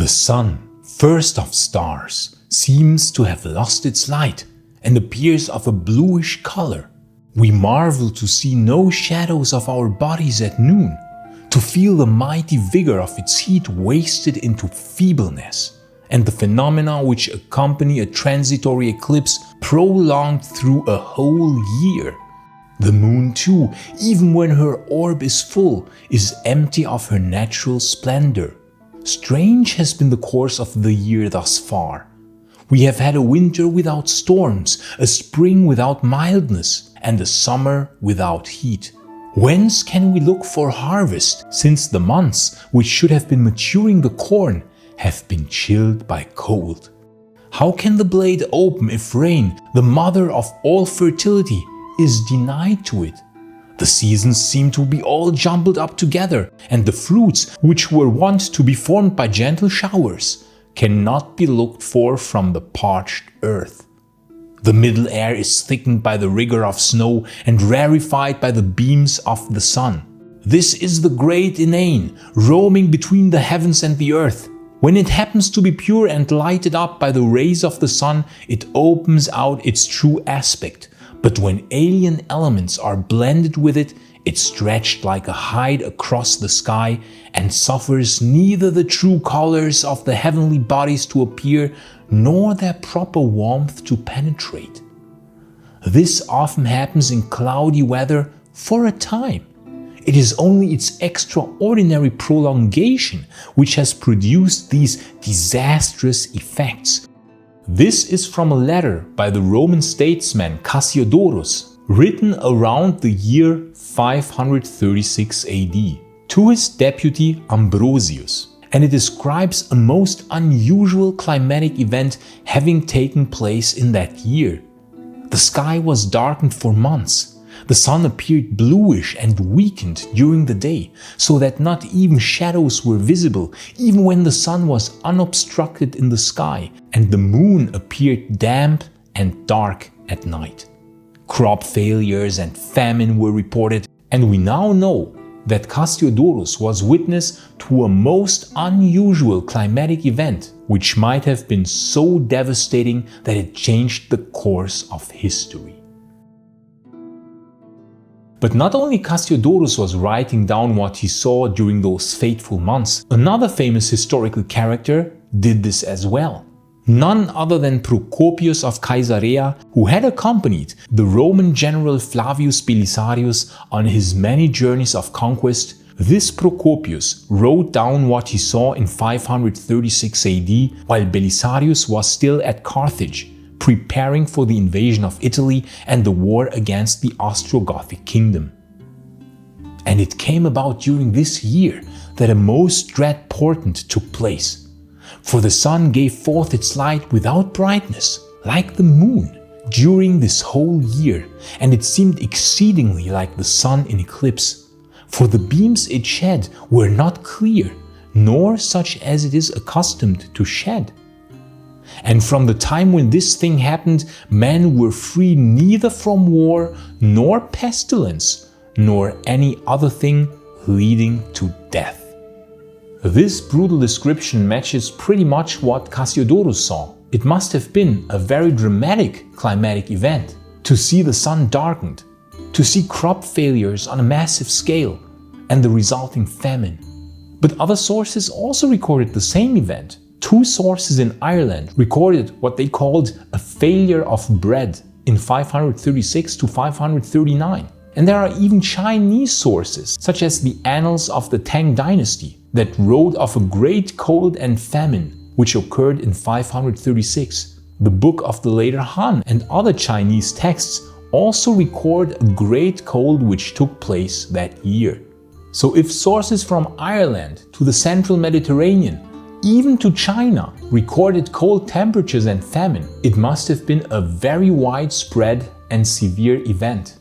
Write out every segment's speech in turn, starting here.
The sun, first of stars, seems to have lost its light and appears of a bluish color. We marvel to see no shadows of our bodies at noon, to feel the mighty vigor of its heat wasted into feebleness, and the phenomena which accompany a transitory eclipse prolonged through a whole year. The moon too, even when her orb is full, is empty of her natural splendor. Strange has been the course of the year thus far. We have had a winter without storms, a spring without mildness, and a summer without heat. Whence can we look for harvest, since the months, which should have been maturing the corn, have been chilled by cold? How can the blade open if rain, the mother of all fertility, is denied to it? The seasons seem to be all jumbled up together, and the fruits, which were wont to be formed by gentle showers, cannot be looked for from the parched earth. The middle air is thickened by the rigor of snow and rarefied by the beams of the sun. This is the great inane, roaming between the heavens and the earth. When it happens to be pure and lighted up by the rays of the sun, it opens out its true aspect. But when alien elements are blended with it, it's stretched like a hide across the sky and suffers neither the true colors of the heavenly bodies to appear nor their proper warmth to penetrate. This often happens in cloudy weather for a time. It is only its extraordinary prolongation which has produced these disastrous effects. This is from a letter by the Roman statesman Cassiodorus, written around the year 536 AD, to his deputy Ambrosius, and it describes a most unusual climatic event having taken place in that year. The sky was darkened for months. The sun appeared bluish and weakened during the day, so that not even shadows were visible, even when the sun was unobstructed in the sky, and the moon appeared damp and dark at night. Crop failures and famine were reported, and we now know that Cassiodorus was witness to a most unusual climatic event, which might have been so devastating that it changed the course of history. But not only Cassiodorus was writing down what he saw during those fateful months, another famous historical character did this as well. None other than Procopius of Caesarea, who had accompanied the Roman general Flavius Belisarius on his many journeys of conquest. This Procopius wrote down what he saw in 536 AD while Belisarius was still at Carthage, preparing for the invasion of Italy and the war against the Ostrogothic kingdom. And it came about during this year that a most dread portent took place. For the sun gave forth its light without brightness, like the moon, during this whole year, and it seemed exceedingly like the sun in eclipse. For the beams it shed were not clear, nor such as it is accustomed to shed. And from the time when this thing happened, men were free neither from war, nor pestilence, nor any other thing leading to death. This brutal description matches pretty much what Cassiodorus saw. It must have been a very dramatic climatic event to see the sun darkened, to see crop failures on a massive scale, and the resulting famine. But other sources also recorded the same event. Two sources in Ireland recorded what they called a failure of bread in 536 to 539. And there are even Chinese sources, such as the Annals of the Tang Dynasty, that wrote of a great cold and famine which occurred in 536. The Book of the Later Han and other Chinese texts also record a great cold which took place that year. So if sources from Ireland to the central Mediterranean, even to China, recorded cold temperatures and famine, it must have been a very widespread and severe event.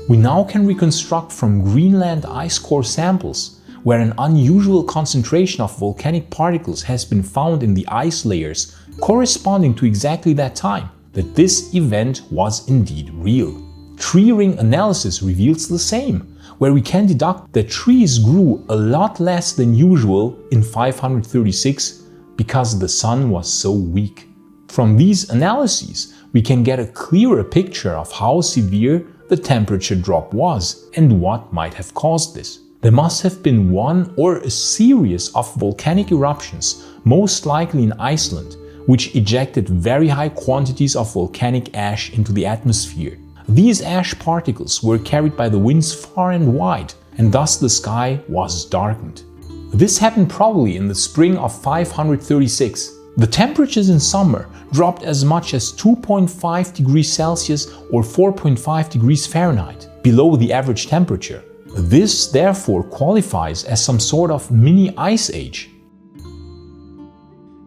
We now can reconstruct from Greenland ice core samples, where an unusual concentration of volcanic particles has been found in the ice layers corresponding to exactly that time, that this event was indeed real. Tree ring analysis reveals the same, where we can deduct that trees grew a lot less than usual in 536 because the sun was so weak. From these analyses, we can get a clearer picture of how severe the temperature drop was and what might have caused this. There must have been one or a series of volcanic eruptions, most likely in Iceland, which ejected very high quantities of volcanic ash into the atmosphere. These ash particles were carried by the winds far and wide, and thus the sky was darkened. This happened probably in the spring of 536. The temperatures in summer dropped as much as 2.5 degrees Celsius or 4.5 degrees Fahrenheit below the average temperature. This therefore qualifies as some sort of mini ice age.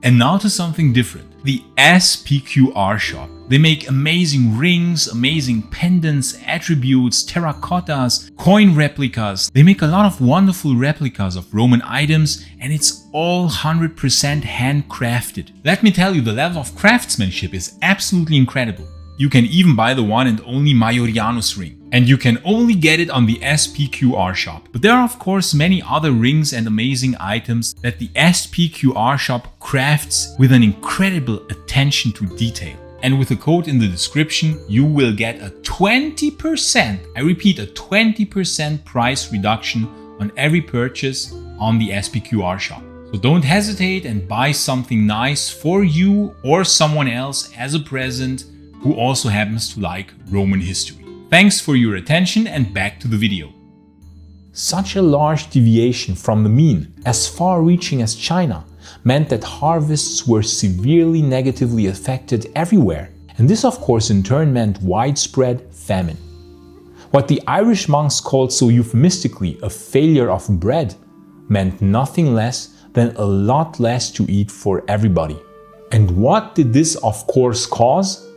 And now to something different. The SPQR Shop. They make amazing rings, amazing pendants, attributes, terracottas, coin replicas. They make a lot of wonderful replicas of Roman items, and it's all 100% handcrafted. Let me tell you, the level of craftsmanship is absolutely incredible. You can even buy the one and only Maiorianus ring. And you can only get it on the SPQR Shop. But there are of course many other rings and amazing items that the SPQR Shop crafts with an incredible attention to detail. And with a code in the description, you will get a 20%, I repeat, a 20% price reduction on every purchase on the SPQR Shop. So don't hesitate and buy something nice for you or someone else as a present who also happens to like Roman history. Thanks for your attention and back to the video. Such a large deviation from the mean, as far-reaching as China, meant that harvests were severely negatively affected everywhere, and this of course in turn meant widespread famine. What the Irish monks called so euphemistically a failure of bread meant nothing less than a lot less to eat for everybody. And what did this of course cause?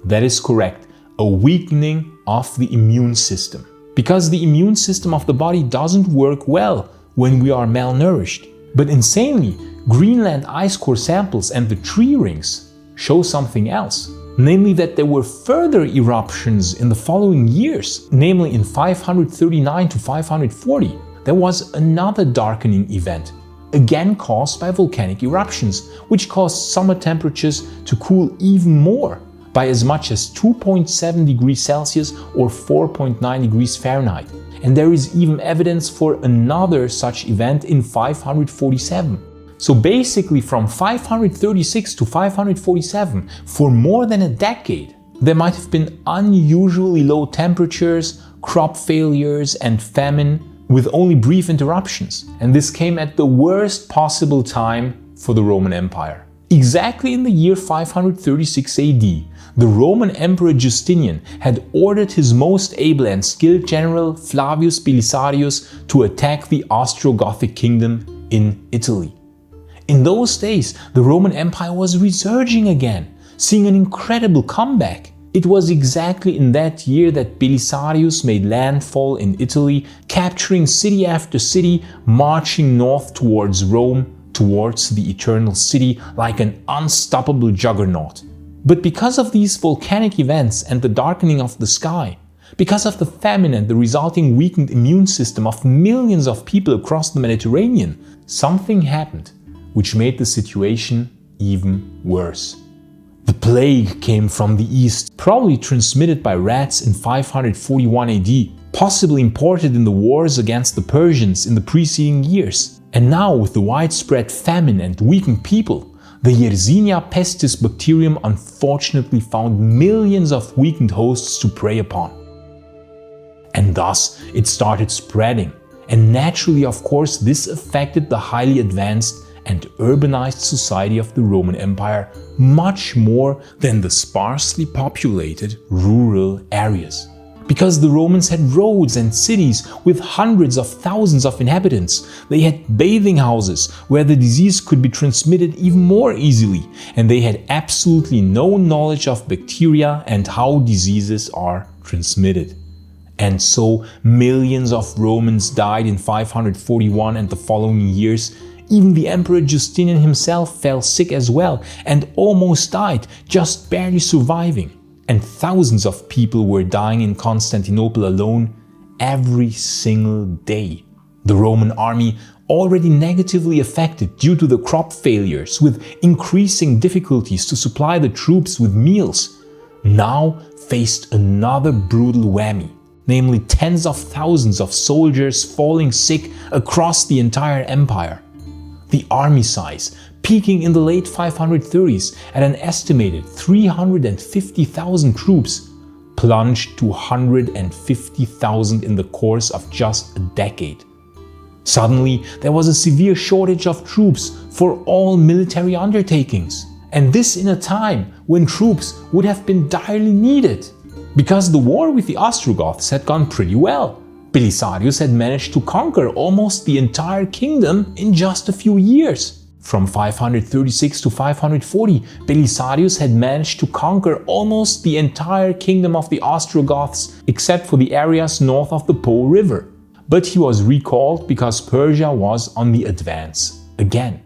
That is correct, a weakening of the immune system. Because the immune system of the body doesn't work well when we are malnourished. But insanely, Greenland ice core samples and the tree rings show something else. Namely that there were further eruptions in the following years. Namely in 539 to 540, there was another darkening event, again caused by volcanic eruptions, which caused summer temperatures to cool even more, by as much as 2.7 degrees Celsius or 4.9 degrees Fahrenheit. And there is even evidence for another such event in 547. So basically from 536 to 547, for more than a decade, there might have been unusually low temperatures, crop failures and famine with only brief interruptions. And this came at the worst possible time for the Roman Empire. Exactly in the year 536 AD, the Roman Emperor Justinian had ordered his most able and skilled general Flavius Belisarius to attack the Ostrogothic kingdom in Italy. In those days, the Roman Empire was resurging again, seeing an incredible comeback. It was exactly in that year that Belisarius made landfall in Italy, capturing city after city, marching north towards Rome, towards the Eternal City like an unstoppable juggernaut. But because of these volcanic events and the darkening of the sky, because of the famine and the resulting weakened immune system of millions of people across the Mediterranean, something happened which made the situation even worse. The plague came from the east, probably transmitted by rats in 541 AD, possibly imported in the wars against the Persians in the preceding years. And now, with the widespread famine and weakened people, the Yersinia pestis bacterium unfortunately found millions of weakened hosts to prey upon. And thus it started spreading. And naturally, of course, this affected the highly advanced and urbanized society of the Roman Empire much more than the sparsely populated rural areas. Because the Romans had roads and cities with hundreds of thousands of inhabitants. They had bathing houses where the disease could be transmitted even more easily, and they had absolutely no knowledge of bacteria and how diseases are transmitted. And so millions of Romans died in 541 and the following years. Even the Emperor Justinian himself fell sick as well and almost died, just barely surviving. And thousands of people were dying in Constantinople alone every single day. The Roman army already negatively affected due to the crop failures, with increasing difficulties to supply the troops with meals, now faced another brutal whammy, namely tens of thousands of soldiers falling sick across the entire empire. The army size, peaking in the late 530s at an estimated 350,000 troops, plunged to 150,000 in the course of just a decade. Suddenly, there was a severe shortage of troops for all military undertakings, and this in a time when troops would have been direly needed. Because the war with the Ostrogoths had gone pretty well. Belisarius had managed to conquer almost the entire kingdom in just a few years. From 536 to 540, Belisarius had managed to conquer almost the entire kingdom of the Ostrogoths except for the areas north of the Po River. But he was recalled because Persia was on the advance again.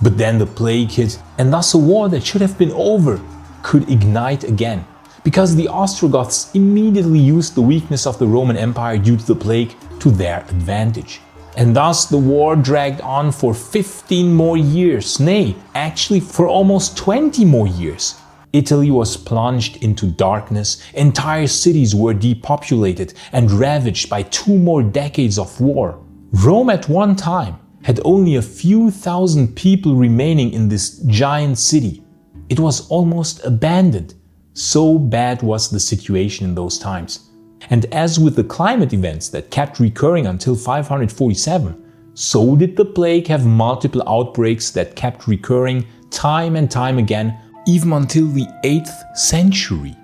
But then the plague hit, and thus a war that should have been over could ignite again, because the Ostrogoths immediately used the weakness of the Roman Empire due to the plague to their advantage. And thus the war dragged on for 15 more years, nay, actually for almost 20 more years. Italy was plunged into darkness, entire cities were depopulated and ravaged by 2 more decades of war. Rome at one time had only a few thousand people remaining in this giant city. It was almost abandoned. So bad was the situation in those times. And as with the climate events that kept recurring until 547, so did the plague have multiple outbreaks that kept recurring time and time again, even until the 8th century.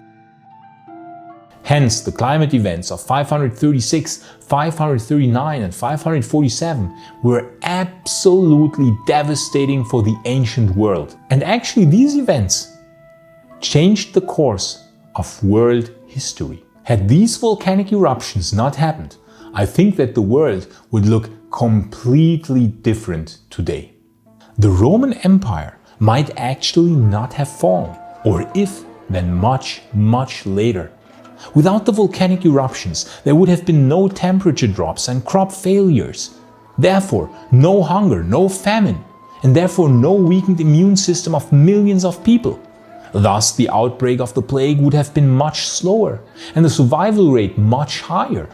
Hence, the climate events of 536, 539 and 547 were absolutely devastating for the ancient world. And actually these events changed the course of world history. Had these volcanic eruptions not happened, I think that the world would look completely different today. The Roman Empire might actually not have fallen, or if, then much, much later. Without the volcanic eruptions, there would have been no temperature drops and crop failures. Therefore, no hunger, no famine, and therefore no weakened immune system of millions of people. Thus, the outbreak of the plague would have been much slower and the survival rate much higher.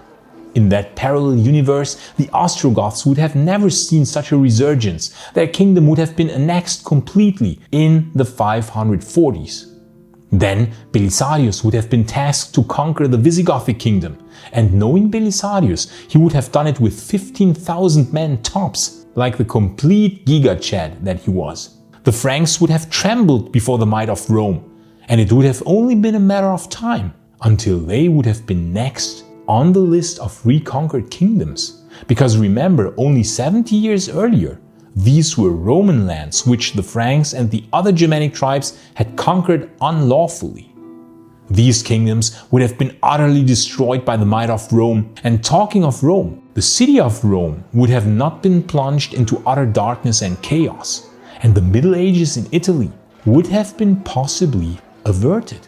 In that parallel universe, the Ostrogoths would have never seen such a resurgence. Their kingdom would have been annexed completely in the 540s. Then Belisarius would have been tasked to conquer the Visigothic kingdom, and knowing Belisarius, he would have done it with 15,000 men tops, like the complete giga-chad that he was. The Franks would have trembled before the might of Rome, and it would have only been a matter of time until they would have been next on the list of reconquered kingdoms. Because remember, only 70 years earlier, these were Roman lands which the Franks and the other Germanic tribes had conquered unlawfully. These kingdoms would have been utterly destroyed by the might of Rome, and talking of Rome, the city of Rome would have not been plunged into utter darkness and chaos, and the Middle Ages in Italy would have been possibly averted.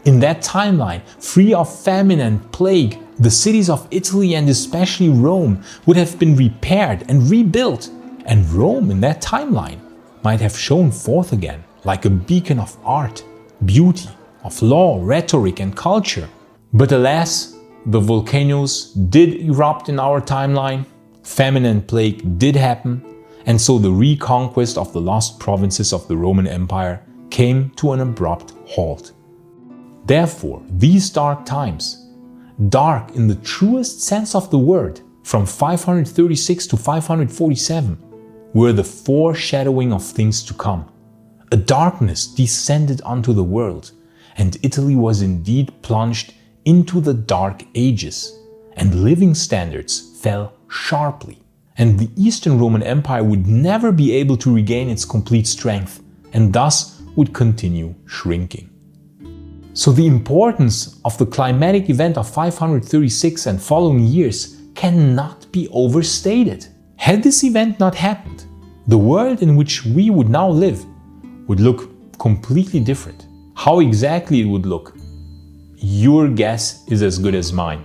In that timeline, free of famine and plague, the cities of Italy and especially Rome would have been repaired and rebuilt, and Rome in that timeline might have shone forth again like a beacon of art, beauty, of law, rhetoric and culture. But alas, the volcanoes did erupt in our timeline, famine and plague did happen, and so the reconquest of the lost provinces of the Roman Empire came to an abrupt halt. Therefore, these dark times, dark in the truest sense of the word, from 536 to 547, were the foreshadowing of things to come. A darkness descended onto the world, and Italy was indeed plunged into the Dark Ages, and living standards fell sharply. And the Eastern Roman Empire would never be able to regain its complete strength, and thus would continue shrinking. So the importance of the climatic event of 536 and following years cannot be overstated. Had this event not happened, the world in which we would now live would look completely different. How exactly it would look, your guess is as good as mine.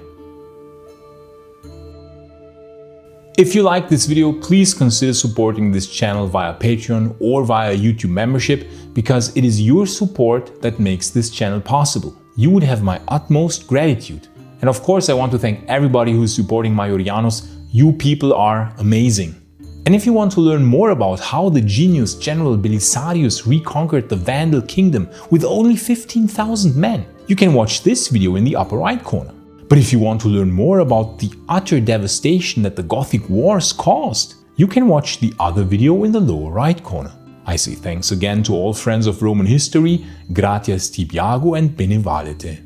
If you like this video, please consider supporting this channel via Patreon or via YouTube membership, because it is your support that makes this channel possible. You would have my utmost gratitude. And of course, I want to thank everybody who is supporting Maiorianus. You people are amazing. And if you want to learn more about how the genius General Belisarius reconquered the Vandal kingdom with only 15,000 men, you can watch this video in the upper right corner. But if you want to learn more about the utter devastation that the Gothic Wars caused, you can watch the other video in the lower right corner. I say thanks again to all friends of Roman history, gratias tibiago and bene valete.